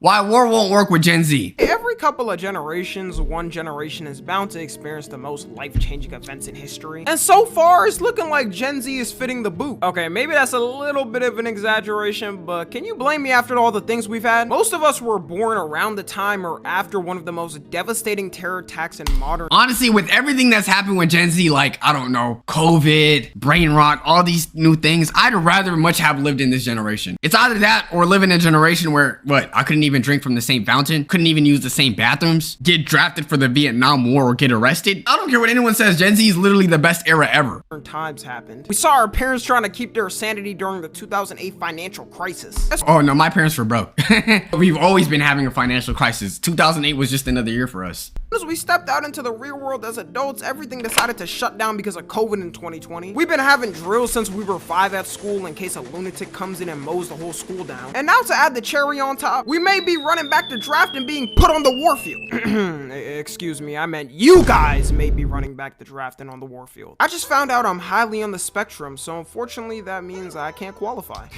Why war won't work with Gen Z. Every couple of generations, one generation is bound to experience the most life-changing events in history. And so far, it's looking like Gen Z is fitting the boot. Okay, maybe that's a little bit of an exaggeration, but can you blame me after all the things we've had? Most of us were born around the time or after one of the most devastating terror attacks in modern. Honestly, with everything that's happened with Gen Z, like, I don't know, COVID, brain rot, all these new things, I'd rather much have lived in this generation. It's either that or live in a generation where, I couldn't even drink from the same fountain, couldn't even use the same bathrooms, get drafted for the Vietnam War or get arrested. I don't care what anyone says, Gen Z is literally the best era ever. Times happened. We saw our parents trying to keep their sanity during the 2008 financial crisis. Oh no, my parents were broke. We've always been having a financial crisis. 2008 was just another year for us. As we stepped out into the real world as adults, everything decided to shut down because of COVID in 2020. We've been having drills since we were 5 at school in case a lunatic comes in and mows the whole school down. And now to add the cherry on top, we may be running back to draft and being put on the warfield. Excuse me, I meant you guys may be running back to draft and on the warfield. I just found out I'm highly on the spectrum, so unfortunately that means I can't qualify.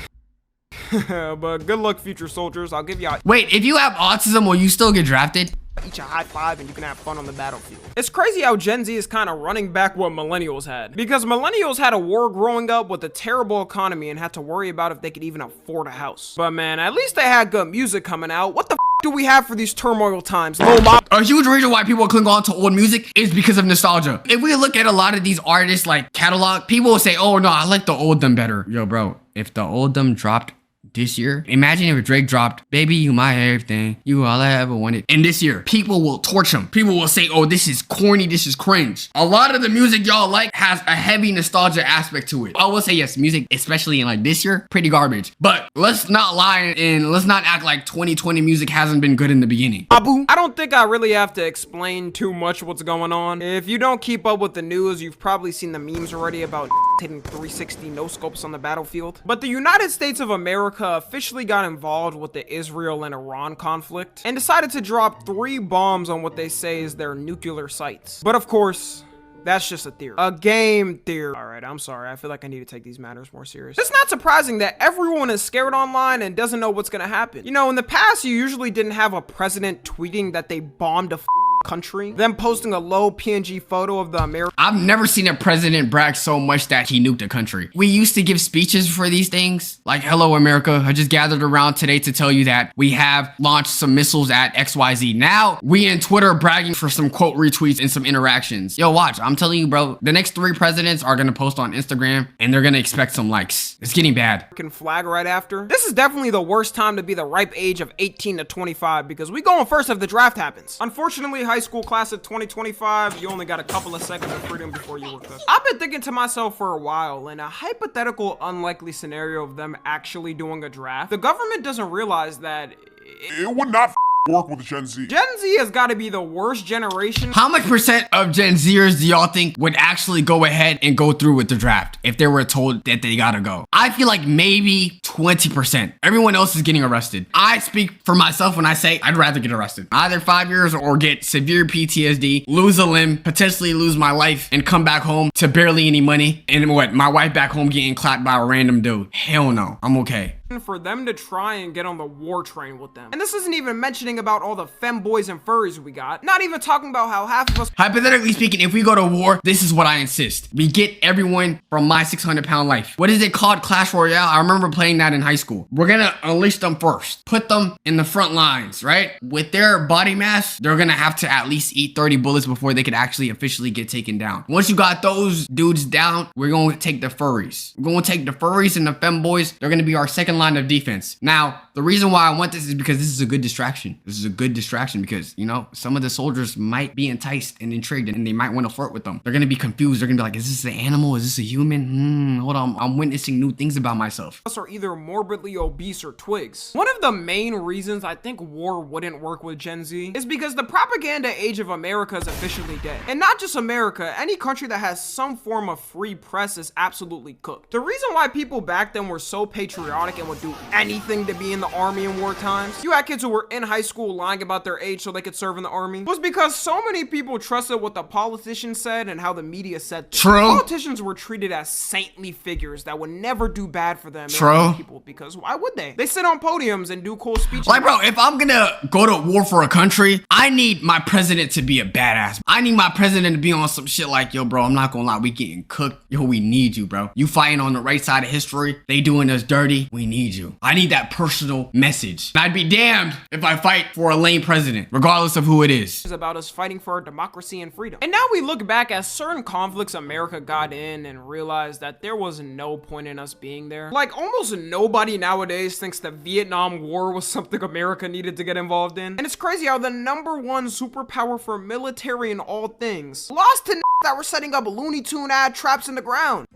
But good luck, future soldiers. I'll give y'all. Wait, if you have autism, will you still get drafted? Each a high five and you can have fun on the battlefield. It's crazy how Gen Z is kind of running back what millennials had. Because millennials had a war growing up with a terrible economy and had to worry about if they could even afford a house. But man, at least they had good music coming out. What the do we have for these turmoil times? A huge reason why people cling on to old music is because of nostalgia. If we look at a lot of these artists like catalog, people will say, oh no, I like the old them better. Yo bro, if the old them dropped this year, imagine if Drake dropped Baby You My Everything, You All I Ever Wanted. And this year, people will torch him. People will say, oh, this is corny, this is cringe. A lot of the music y'all like has a heavy nostalgia aspect to it. I will say yes, music, especially in like this year, pretty garbage. But let's not lie and let's not act like 2020 music hasn't been good in the beginning. Abu, I don't think I really have to explain too much what's going on. If you don't keep up with the news, you've probably seen the memes already about hitting 360 no scopes on the battlefield. But the United States of America officially got involved with the Israel and Iran conflict and decided to drop 3 bombs on what they say is their nuclear sites. But of course, that's just a theory. A game theory. All right, I'm sorry. I feel like I need to take these matters more serious. It's not surprising that everyone is scared online and doesn't know what's gonna happen. You know, in the past, you usually didn't have a president tweeting that they bombed a country, then posting a low PNG photo of the American. I've never seen a president brag so much that he nuked a country. We used to give speeches for these things, like, hello America, I just gathered around today to tell you that we have launched some missiles at XYZ. Now, we in Twitter bragging for some quote retweets and some interactions. Yo, watch, I'm telling you, bro, the next 3 presidents are gonna post on Instagram and they're gonna expect some likes. It's getting bad. Flag right after. This is definitely the worst time to be the ripe age of 18 to 25 because we going first if the draft happens. Unfortunately, high school class of 2025, you only got a couple of seconds of freedom before you were cooked. I've been thinking to myself for a while, in a hypothetical unlikely scenario of them actually doing a draft, the government doesn't realize that it would not work with Gen Z. Gen Z has got to be the worst generation. How much % of Gen Zers do y'all think would actually go ahead and go through with the draft if they were told that they gotta go? I feel like maybe 20%. Everyone else is getting arrested. I speak for myself when I say I'd rather get arrested. Either 5 years or get severe PTSD, lose a limb, potentially lose my life, and come back home to barely any money. And what, my wife back home getting clapped by a random dude. Hell no, I'm okay. For them to try and get on the war train with them. And this isn't even mentioning about all the femboys and furries we got. Not even talking about how half of us— hypothetically speaking, if we go to war, this is what I insist. We get everyone from My 600-Pound Life. What is it called? Clash Royale? I remember playing that in high school. We're gonna unleash them first. Put them in the front lines, right? With their body mass, they're gonna have to at least eat 30 bullets before they could actually officially get taken down. Once you got those dudes down, we're gonna take the furries. We're gonna take the furries and the femboys. They're gonna be our second line of defense. Now, the reason why I want this is because this is a good distraction. This is a good distraction because, you know, some of the soldiers might be enticed and intrigued and they might want to flirt with them. They're going to be confused. They're going to be like, is this an animal? Is this a human? Hold on. I'm witnessing new things about myself. Us are either morbidly obese or twigs. One of the main reasons I think war wouldn't work with Gen Z is because the propaganda age of America is officially dead. And not just America, any country that has some form of free press is absolutely cooked. The reason why people back then were so patriotic and and would do anything to be in the army in war times. You had kids who were in high school lying about their age so they could serve in the army. It was because so many people trusted what the politicians said and how the media said things. True. Politicians were treated as saintly figures that would never do bad for them. True. People, because why would they? They sit on podiums and do cool speeches. Like, bro, if I'm gonna go to war for a country, I need my president to be a badass. I need my president to be on some shit like, yo, bro, I'm not gonna lie, we getting cooked. Yo, we need you, bro. You fighting on the right side of history. They doing us dirty. We need you. I need that personal message. And I'd be damned if I fight for a lame president, regardless of who it is. It's about us fighting for our democracy and freedom. And now we look back at certain conflicts America got in and realize that there was no point in us being there. Like, almost nobody nowadays thinks the Vietnam War was something America needed to get involved in. And it's crazy how the #1 superpower for military in all things lost to that were setting up Looney Tune ad traps in the ground.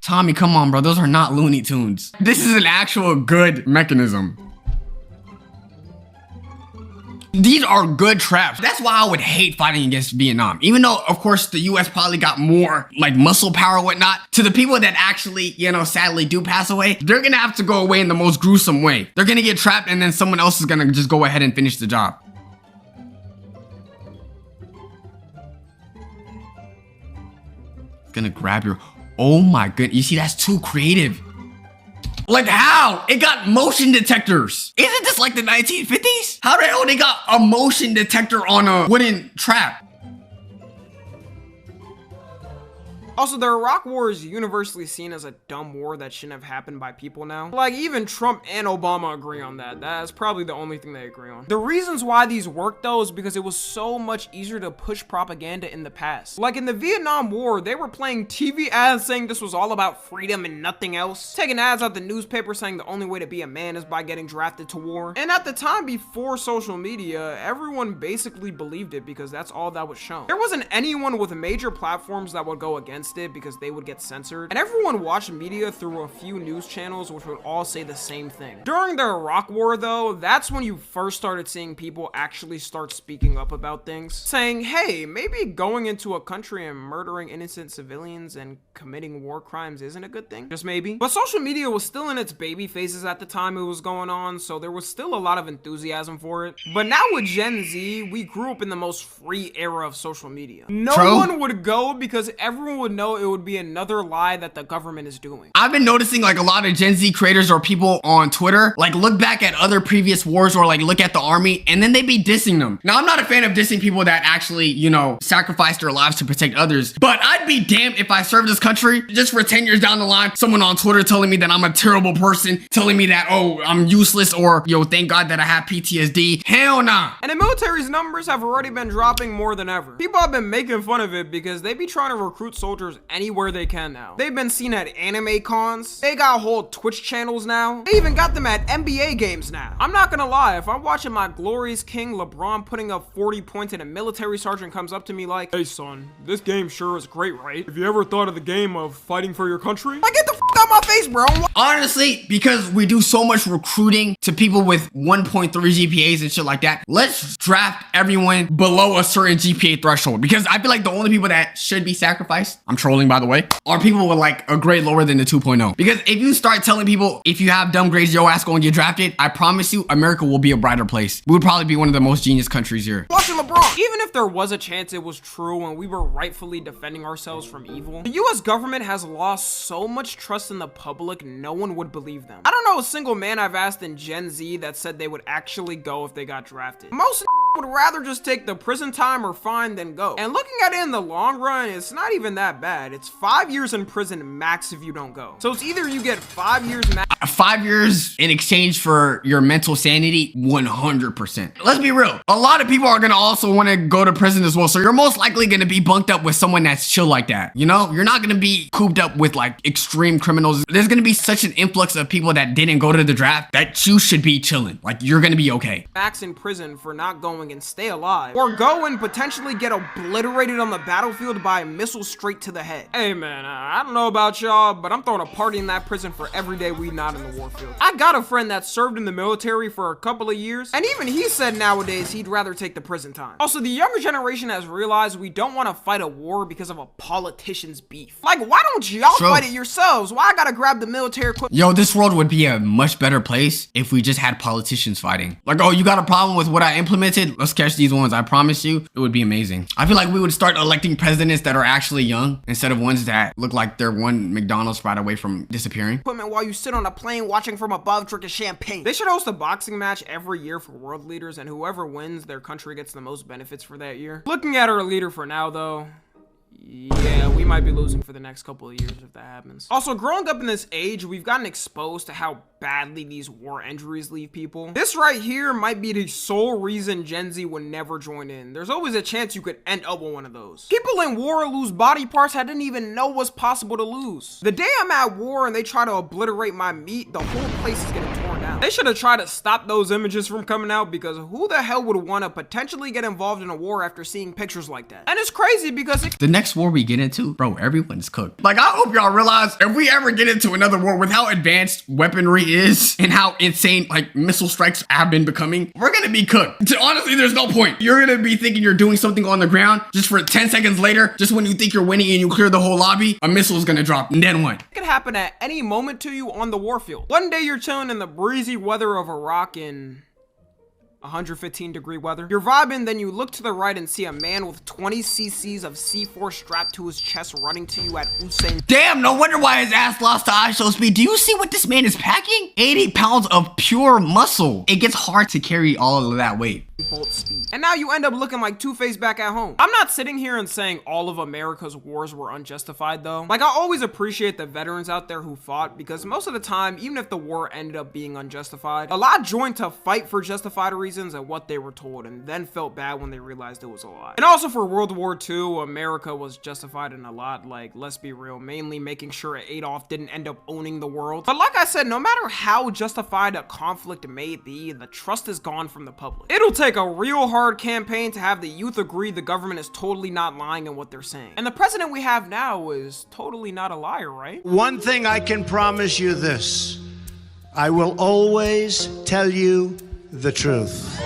Tommy, come on, bro. Those are not Looney Tunes. This is an actual good mechanism. These are good traps. That's why I would hate fighting against Vietnam. Even though, of course, the US probably got more like muscle power and whatnot, to the people that actually, you know, sadly do pass away, they're gonna have to go away in the most gruesome way. They're gonna get trapped and then someone else is gonna just go ahead and finish the job. It's gonna grab your... Oh my goodness. You see, that's too creative. Like how? It got motion detectors. Isn't this like the 1950s? How the hell they got a motion detector on a wooden trap? Also, the Iraq War is universally seen as a dumb war that shouldn't have happened by people now. Like, even Trump and Obama agree on that. That's probably the only thing they agree on. The reasons why these work, though, is because it was so much easier to push propaganda in the past. Like, in the Vietnam War, they were playing TV ads saying this was all about freedom and nothing else. Taking ads out the newspaper saying the only way to be a man is by getting drafted to war. And at the time before social media, everyone basically believed it because that's all that was shown. There wasn't anyone with major platforms that would go against it because they would get censored, and everyone watched media through a few news channels which would all say the same thing. During the Iraq War, though, that's when you first started seeing people actually start speaking up about things, saying, hey, maybe going into a country and murdering innocent civilians and committing war crimes isn't a good thing. Just maybe. But social media was still in its baby phases at the time it was going on, so there was still a lot of enthusiasm for it. But now with Gen Z, we grew up in the most free era of social media. No one would go because everyone would know it would be another lie that the government is doing. I've been noticing like a lot of Gen Z creators or people on Twitter like look back at other previous wars or like look at the army and then they be dissing them. Now, I'm not a fan of dissing people that actually, you know, sacrificed their lives to protect others, but I'd be damned if I served this country just for 10 years down the line, someone on Twitter telling me that I'm a terrible person, telling me that, oh, I'm useless, or yo, thank God that I have PTSD. Hell nah. And the military's numbers have already been dropping more than ever. People have been making fun of it because they be trying to recruit soldiers anywhere they can now. They've been seen at anime cons. They got whole Twitch channels now. They even got them at NBA games now. I'm not gonna lie, if I'm watching my glorious king LeBron putting up 40 points and a military sergeant comes up to me like, hey son, this game sure is great, right? Have you ever thought of the game of fighting for your country? Like, get the f out my face, bro. Honestly, because we do so much recruiting to people with 1.3 GPAs and shit like that, let's draft everyone below a certain GPA threshold, because I feel like the only people that should be sacrificed, I'm trolling by the way, are people with like a grade lower than the 2.0. Because if you start telling people if you have dumb grades, your ass gonna get drafted, I promise you America will be a brighter place. We would probably be one of the most genius countries here. Watching LeBron. Even if there was a chance it was true and we were rightfully defending ourselves from evil, the US government has lost so much trust in the public, no one would believe them. I don't know a single man I've asked in Gen Z that said they would actually go if they got drafted. Most would rather just take the prison time or fine than go. And looking at it in the long run, it's not even that bad. It's 5 years in prison max if you don't go. So it's either you get 5 years max. 5 years in exchange for your mental sanity, 100%. Let's be real. A lot of people are gonna also want to go to prison as well. So you're most likely gonna be bunked up with someone that's chill like that. You know, you're not gonna be cooped up with like extreme criminals. There's gonna be such an influx of people that didn't go to the draft that you should be chilling. Like, you're gonna be okay. Max in prison for not going and stay alive, or go and potentially get obliterated on the battlefield by a missile straight to the head. Hey man, I don't know about y'all, but I'm throwing a party in that prison for every day we not not in the war field. I got a friend that served in the military for a couple of years, and even he said nowadays he'd rather take the prison time. Also, the younger generation has realized we don't want to fight a war because of a politician's beef. Like, why don't y'all fight it yourselves? Why I gotta grab the military equipment? Yo, this world would be a much better place if we just had politicians fighting. Like, oh, you got a problem with what I implemented? Let's catch these ones. I promise you, it would be amazing. I feel like we would start electing presidents that are actually young instead of ones that look like they're one McDonald's fry away from disappearing. Equipment while you sit on a plane watching from above drinking champagne. They should host a boxing match every year for world leaders, and whoever wins, their country gets the most benefits for that year. Looking at our leader for now, though, yeah, we might be losing for the next couple of years if that happens. Also, growing up in this age, we've gotten exposed to how badly these war injuries leave people. This right here might be the sole reason Gen Z would never join in. There's always a chance you could end up with one of those. People in war lose body parts I didn't even know was possible to lose. The day I'm at war and they try to obliterate my meat, the whole place is getting torn down. They should have tried to stop those images from coming out, because who the hell would want to potentially get involved in a war after seeing pictures like that? And it's crazy because the next war we get into, bro, everyone's cooked. Like, I hope y'all realize if we ever get into another war with how advanced weaponry is and how insane like missile strikes have been becoming, we're gonna be cooked. Honestly, there's no point. You're gonna be thinking you're doing something on the ground, just for 10 seconds later, just when you think you're winning and you clear the whole lobby, a missile is gonna drop, and then what? It could happen at any moment to you on the warfield. One day you're chilling in the breezy weather of Iraq in 115-degree weather. You're vibing, then you look to the right and see a man with 20 cc's of C4 strapped to his chest running to you at Usain. Damn, no wonder why his ass lost to eye show speed. Do you see what this man is packing? 80 pounds of pure muscle. It gets hard to carry all of that weight. Bolt speed. And now you end up looking like Two-Face back at home. I'm not sitting here and saying all of America's wars were unjustified though. Like, I always appreciate the veterans out there who fought, because most of the time, even if the war ended up being unjustified, a lot joined to fight for justified reasons and what they were told, and then felt bad when they realized it was a lie. And also for World War II, America was justified in a lot. Like, let's be real, mainly making sure Adolf didn't end up owning the world. But like I said, no matter how justified a conflict may be, the trust is gone from the public. It'll take a real hard campaign to have the youth agree the government is totally not lying in what they're saying. And the president we have now is totally not a liar, right? One thing I can promise you this: I will always tell you the truth.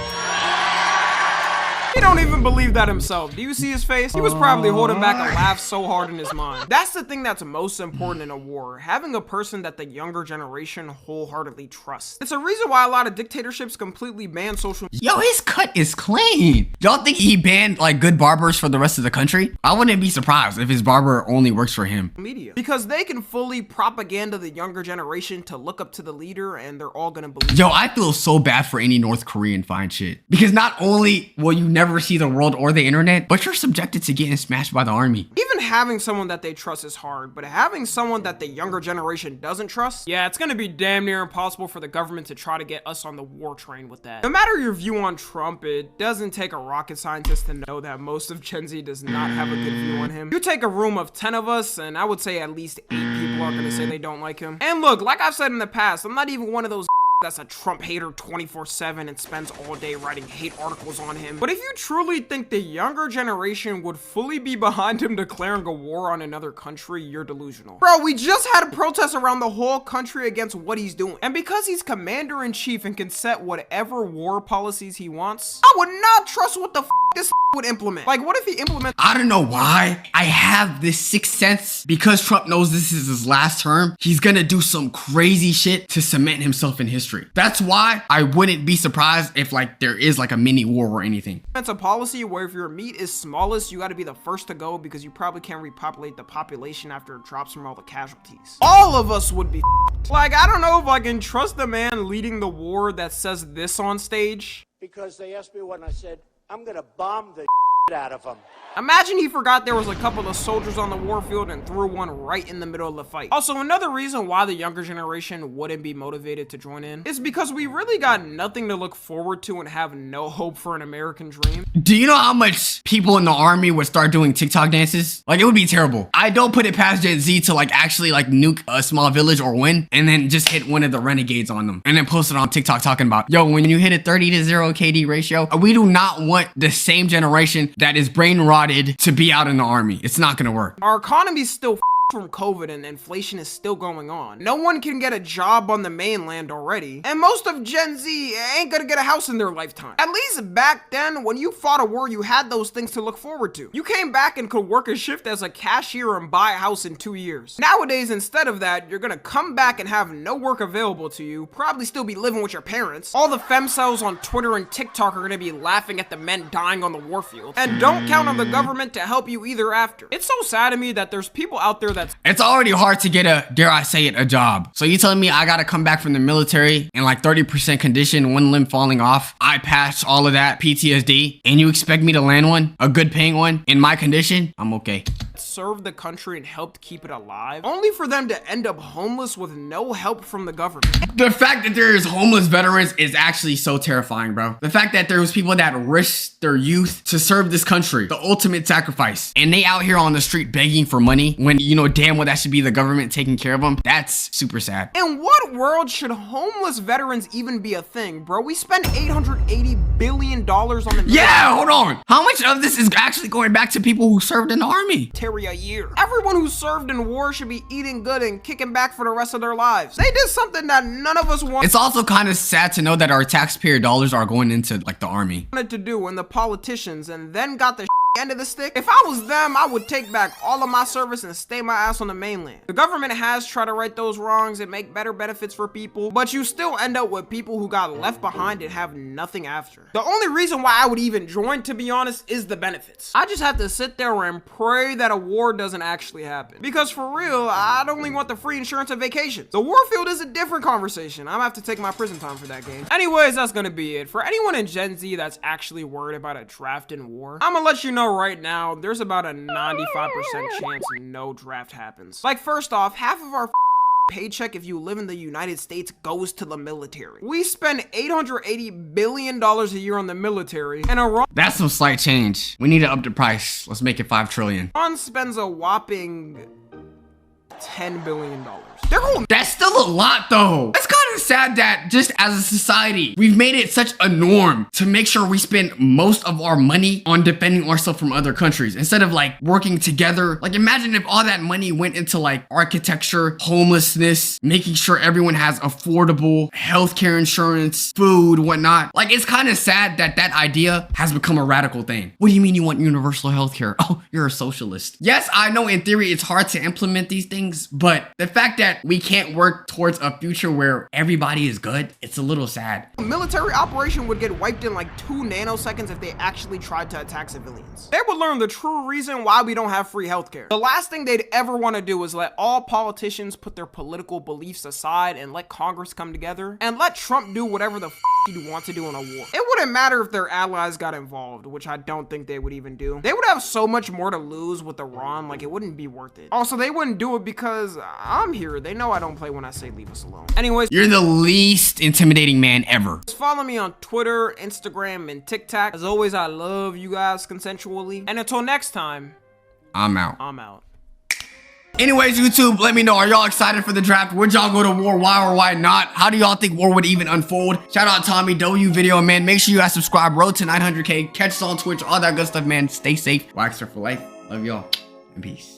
He don't even believe that himself. Do you see his face? He was probably holding back a laugh so hard in his mind. That's the thing that's most important in a war, having a person that the younger generation wholeheartedly trusts. It's a reason why a lot of dictatorships completely ban social. Yo, his cut is clean. Y'all think he banned like good barbers for the rest of the country? I wouldn't be surprised if his barber only works for him. Media. Because they can fully propaganda the younger generation to look up to the leader, and they're all gonna believe. Yo, I feel so bad for any North Korean fine shit. Because not only will you never see the world or the internet, but you're subjected to getting smashed by the army. Even having someone that they trust is hard, but having someone that the younger generation doesn't trust, yeah, it's gonna be damn near impossible for the government to try to get us on the war train with that. No matter your view on Trump, it doesn't take a rocket scientist to know that most of Gen Z does not have a good view on him. You take a room of 10 of us, and I would say at least 8 people are gonna say they don't like him. And look, like I've said in the past, I'm not even one of those that's a Trump hater 24/7 and spends all day writing hate articles on him. But if you truly think the younger generation would fully be behind him declaring a war on another country, you're delusional. Bro, we just had a protest around the whole country against what he's doing. And because he's commander-in-chief and can set whatever war policies he wants, I would not trust what the this would implement. Like, what if he implements? I don't know why. I have this sixth sense, because Trump knows this is his last term, he's gonna do some crazy shit to cement himself in history. That's why I wouldn't be surprised if like there is like a mini war or anything. It's a policy where if your meat is smallest, you gotta be the first to go, because you probably can't repopulate the population after it drops from all the casualties. All of us would be like, I don't know if I can trust the man leading the war that says this on stage. Because they asked me when I said, I'm gonna bomb the out of them. Imagine he forgot there was a couple of soldiers on the warfield and threw one right in the middle of the fight. Also, another reason why the younger generation wouldn't be motivated to join in is because we really got nothing to look forward to and have no hope for an American dream. Do you know how much people in the army would start doing TikTok dances? Like, it would be terrible. I don't put it past Gen Z to like actually like nuke a small village or win and then just hit one of the renegades on them and then post it on TikTok talking about, yo, when you hit a 30-0 KD ratio, we do not want the same generation that is brain rotted to be out in the army. It's not gonna work. Our economy's still from COVID and inflation is still going on. No one can get a job on the mainland already, and most of Gen Z ain't gonna get a house in their lifetime. At least back then, when you fought a war, you had those things to look forward to. You came back and could work a shift as a cashier and buy a house in 2 years. Nowadays, instead of that, you're gonna come back and have no work available to you, probably still be living with your parents. All the femcells on Twitter and TikTok are gonna be laughing at the men dying on the warfield, and don't count on the government to help you either after. It's so sad to me that there's people out there it's already hard to get a, dare I say it, a job. So you telling me I gotta come back from the military in like 30% condition, one limb falling off, eye patch, all of that, PTSD, and you expect me to land one, a good paying one, in my condition? I'm okay. served the country and helped keep it alive, only for them to end up homeless with no help from the government. The fact that there is homeless veterans is actually so terrifying, bro. The fact that there was people that risked their youth to serve this country, the ultimate sacrifice, and they out here on the street begging for money when you know damn well that should be the government taking care of them, that's super sad. In what world should homeless veterans even be a thing, bro? We spend $880 billion on the military. Yeah, hold on. How much of this is actually going back to people who served in the army? A year. Everyone who served in war should be eating good and kicking back for the rest of their lives. They did something that none of us wanted. It's also kind of sad to know that our taxpayer dollars are going into like the army. To do and the politicians, and then got the end of the stick. If I was them, I would take back all of my service and stay my ass on the mainland. The government has tried to right those wrongs and make better benefits for people, but you still end up with people who got left behind and have nothing after. The only reason why I would even join, to be honest, is the benefits. I just have to sit there and pray that a war doesn't actually happen. Because for real, I'd only want the free insurance and vacations. The warfield is a different conversation. I'm gonna have to take my prison time for that game. Anyways, that's gonna be it. For anyone in Gen Z that's actually worried about a draft in war, I'm gonna let you know right now, there's about a 95% chance no draft happens. Like, first off, half of our paycheck if you live in the United States goes to the military. We spend $880 billion a year on the military, and Iran— that's some slight change. We need to up the price. Let's make it 5 trillion. Iran spends a whopping $10 billion. That's still a lot though. It's kind of sad that just as a society, we've made it such a norm to make sure we spend most of our money on defending ourselves from other countries instead of like working together. Like, imagine if all that money went into like architecture, homelessness, making sure everyone has affordable healthcare insurance, food, whatnot. Like, it's kind of sad that that idea has become a radical thing. What do you mean you want universal healthcare? Oh, you're a socialist. Yes, I know in theory it's hard to implement these things, but the fact that we can't work towards a future where everybody is good, it's a little sad. A military operation would get wiped in like 2 nanoseconds if they actually tried to attack civilians. They would learn the true reason why we don't have free healthcare. The last thing they'd ever want to do is let all politicians put their political beliefs aside and let Congress come together and let Trump do whatever the he'd want to do in a war. It wouldn't matter if their allies got involved, which I don't think they would even do. They would have so much more to lose with Iran, like it wouldn't be worth it. Also, they wouldn't do it because I'm here. They know I don't play when I say leave us alone. Anyways, you're the least intimidating man ever. Just follow me on Twitter, Instagram, and TikTok. As always, I love you guys consensually. And until next time, I'm out. I'm out. Anyways, YouTube, let me know. Are y'all excited for the draft? Would y'all go to war? Why or why not? How do y'all think war would even unfold? Shout out Tommy W video, man. Make sure you guys subscribe. Road to 900K. Catch us on Twitch. All that good stuff, man. Stay safe. Waxer for life. Love y'all. And peace.